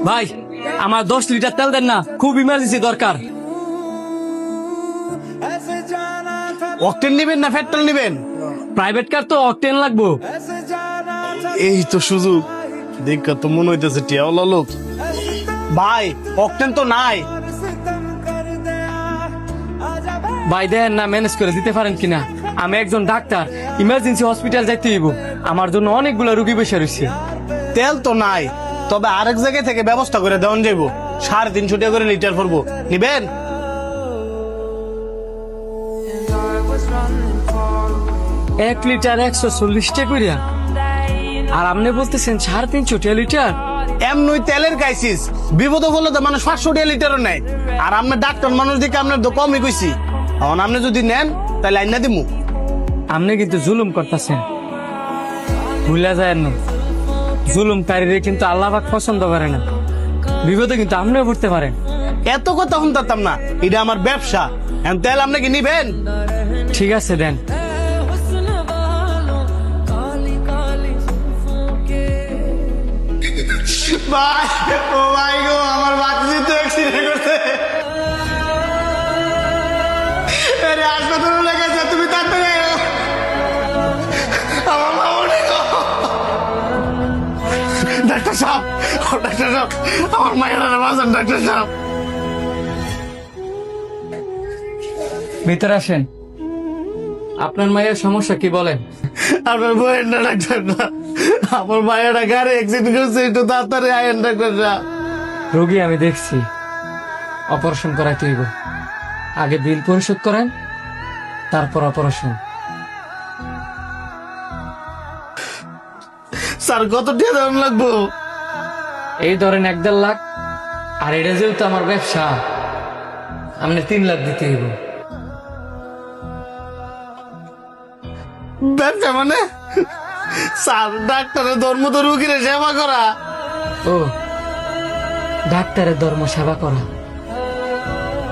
ভাই আমার 10 লিটার তেল দেন না, খুব ইমার্জেন্সি দরকার। অকটেন নেবেন না পেট্রোল নেবেন? প্রাইভেট কার তো অকটেন লাগবো। এই তো সুযোগ, দেখা তো মনে হইতেছে টিয়াওয়ালা লোক। ভাই অকটেন তো নাই। ভাই দেন না, ম্যানেজ করে দিতে পারেন কিনা? আমি একজন ডাক্তার, ইমার্জেন্সি হসপিটাল যাইতে হইব, আমার জন্য অনেকগুলো রুগী বসে রয়েছে। তেল তো নাই, তবে আরেক জায়গায় থেকে ব্যবস্থা করে দেওয়ান যাইব। 350 টাকা করে লিটার পড়বো, নিবেন? 1 লিটার 140 টাকা কইরা, আর আপনি বলতেছেন 350 টাকা লিটার? এমনই তেলের ক্রাইসিস, বিপদ হলে তো মানুষ 500 টাকা লিটারও নেয়। আর আমরা ডাক্তার মানুষ দিকে আপনার তো কমই কইছি। এখন আপনি যদি নেন তাহলে আইনা দিমু। আপনি কিন্তু জুলুম করতেছেন, ভুলা যায় না। জুলুমকারীরে কিন্তু আল্লাহ পাক পছন্দ করে না। বিপদে কিন্তু আপনিও পড়তে পারেন। এত কথা শুনতাম না, এটা আমার ব্যবসা। এখন তেল আপনি কি নিবেন? ঠিক আছে দেন। ভাই ও ভাই গো, আমার বাচ্চা তো অ্যাক্সিডেন্ট করছে। আরে হাসপাতালে লেগেছে, তুমি তাড়াতাড়ি আয়। আমার মা অনেক। ডাক্তার সাহেব, ও ডাক্তার সাহেব, আমার মায়ের বাঁচান ডাক্তার সাহেব। ভিতরে আসেন। আপনার মায়ের সমস্যা কি বলেন? আপনার বইয়ের না ডাক্তার সাহেব, আমার মায়ের গাড়ি অ্যাক্সিডেন্ট করছে, একটু তাড়াতাড়ি আয়েন ডাক্তার সাহেব। রোগী আমি দেখছি, অপারেশন করাইতে হইব। আগে বিল পরিশোধ করেন, তারপর অপারেশন। স্যার কত টাকা দাম লাগবো? এই ধরেন 1-1.5 লাখ। আর এটা যেহেতু আমার ব্যবসা, আপনি 3 লাখ দিতে হইব। ব্যবসা মানে? স্যার ডাক্তারের ধর্ম তো রুগীর সেবা করা। ও, ডাক্তারের ধর্ম সেবা করা,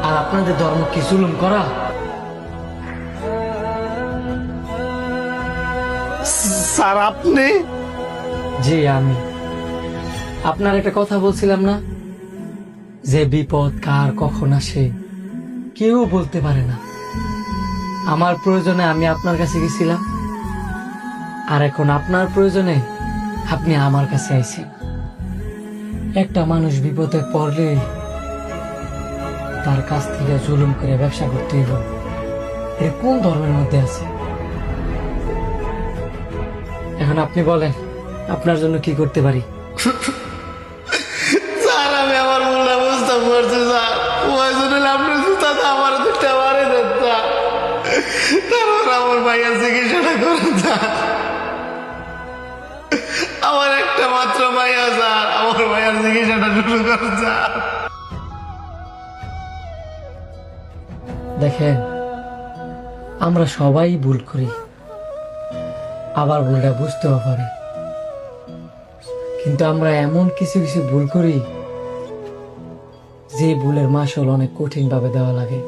আর আপনাদের ধর্ম কি জুলুম করা? স্যার আপনি? জি আমি। আপনার একটা কথা বলছিলাম না, যে বিপদ কার কখন আসে কেউ বলতে পারে না। আমার প্রয়োজনে আমি আপনার কাছে গেছিলাম, আর এখন আপনার প্রয়োজনে আপনি আমার কাছে আইছেন। একটা মানুষ বিপদে পড়লে তার কাছ থেকে জুলুম করে ব্যবসা করতে হইব, এটা কোন ধর্মের মধ্যে আছে? এখন আপনি বলেন, আপনার জন্য কি করতে পারি? স্যার আমি আমার ভুলটা বুঝতে পারছি স্যার। ওই জন্য আপনার জুতাতে আমার দুটা মারে দেন স্যার। তারপর আমার ভাইয়ের চিকিৎসাটা করুন স্যার। আমার একটা মাত্র ভাইয়া স্যার, আমার ভাইয়ের চিকিৎসাটা শুরু করুন স্যার। দেখেন, আমরা সবাই ভুল করি, আবার ভুলটা বুঝতেও পারি। কিন্তু আমরা এমন কিছু কিছু ভুল করি যে ভুলের মাসুল অনেক কঠিন ভাবে দেওয়া লাগে।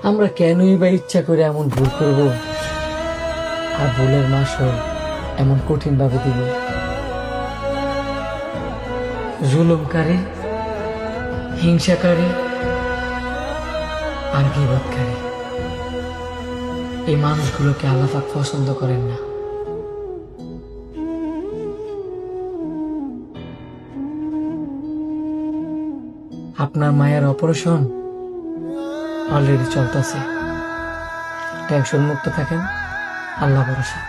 আমরা কেনই বা ইচ্ছা করে এমন ভুল করব, আর ভুলের মাসুল এমন কঠিন ভাবে দিব? জুলুমকারী, হিংসাকারী আর গীবতকারী, এই মানুষগুলোকে আল্লাহ পাক পছন্দ করেন না। আপনার মায়ের অপারেশন অলরেডি চলতেছে, টেনশন মুক্ত থাকেন, আল্লাহ ভরসা।